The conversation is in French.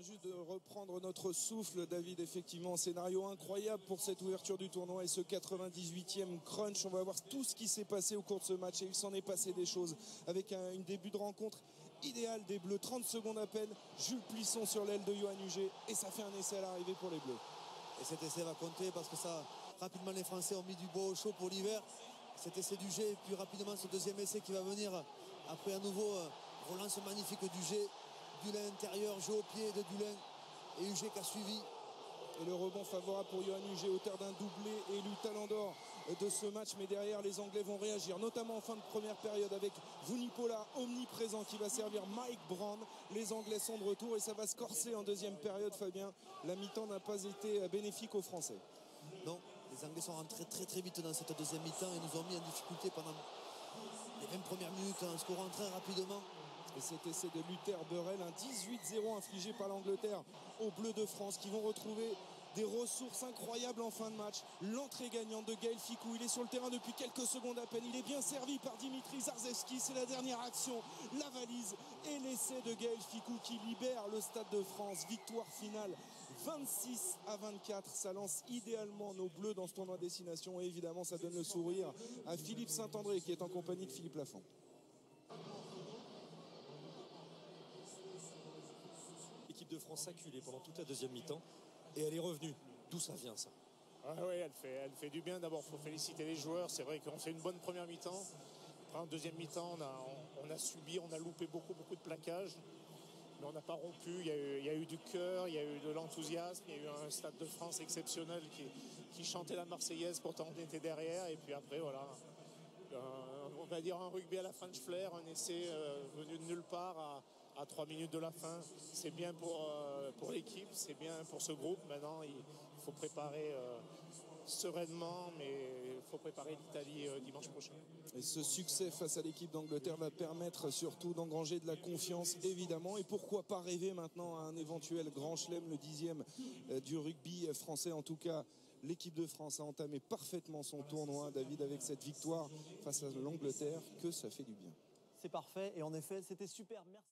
juste de reprendre notre souffle, David. Effectivement, scénario incroyable pour cette ouverture du tournoi et ce 98e crunch. On va voir tout ce qui s'est passé au cours de ce match et il s'en est passé des choses avec un début de rencontre idéal des Bleus. 30 secondes à peine, Jules Plisson sur l'aile de Yoann Huget et ça fait un essai à l'arrivée pour les Bleus. Et cet essai va compter parce que ça, rapidement les Français ont mis du beau au chaud pour l'hiver. Cet essai du Jet et puis rapidement ce deuxième essai qui va venir après à nouveau relance magnifique du Jet. Dulin intérieur, jeu au pied de Dulin et Huget qui a suivi. Et le rebond favorable pour Yoann Huget, auteur d'un doublé élu talent d'or de ce match. Mais derrière, les Anglais vont réagir, notamment en fin de première période avec Vunipola omniprésent qui va servir Mike Brown. Les Anglais sont de retour et ça va se corser en deuxième période, Fabien. La mi-temps n'a pas été bénéfique aux Français. Non, les Anglais sont rentrés très vite dans cette deuxième mi-temps et nous ont mis en difficulté pendant les 20 premières minutes en scorant très rapidement. Et cet essai de Luther Burrell, un 18-0 infligé par l'Angleterre aux Bleus de France qui vont retrouver des ressources incroyables en fin de match. L'entrée gagnante de Gaël Fickou, il est sur le terrain depuis quelques secondes à peine. Il est bien servi par Dimitri Zarzewski, c'est la dernière action, la valise et l'essai de Gaël Fickou qui libère le Stade de France. Victoire finale 26-24, ça lance idéalement nos Bleus dans ce tournoi destination et évidemment ça donne le sourire à Philippe Saint-André qui est en compagnie de Philippe Lafont. L'équipe de France acculée pendant toute la deuxième mi-temps et elle est revenue. D'où ça vient ça? Oui, elle fait du bien. D'abord, il faut féliciter les joueurs. C'est vrai qu'on fait une bonne première mi-temps. Après, en deuxième mi-temps, on a subi, on a loupé beaucoup de plaquages. Mais on n'a pas rompu. Il y a eu du cœur, il y a eu de l'enthousiasme. Il y a eu un Stade de France exceptionnel qui chantait la Marseillaise. Pourtant, on était derrière. Et puis après, voilà. On va dire un rugby à la French Flair, un essai venu de nulle part à 3 minutes de la fin. C'est bien pour l'équipe, c'est bien pour ce groupe. Maintenant, il faut préparer sereinement, mais il faut préparer l'Italie dimanche prochain. Et ce succès face à l'équipe d'Angleterre va permettre surtout d'engranger de la confiance, évidemment. Et pourquoi pas rêver maintenant à un éventuel grand chelem, le 10e du rugby français. En tout cas, l'équipe de France a entamé parfaitement son tournoi, David, avec cette victoire face à l'Angleterre. Que ça fait du bien. C'est parfait et en effet, c'était super. Merci.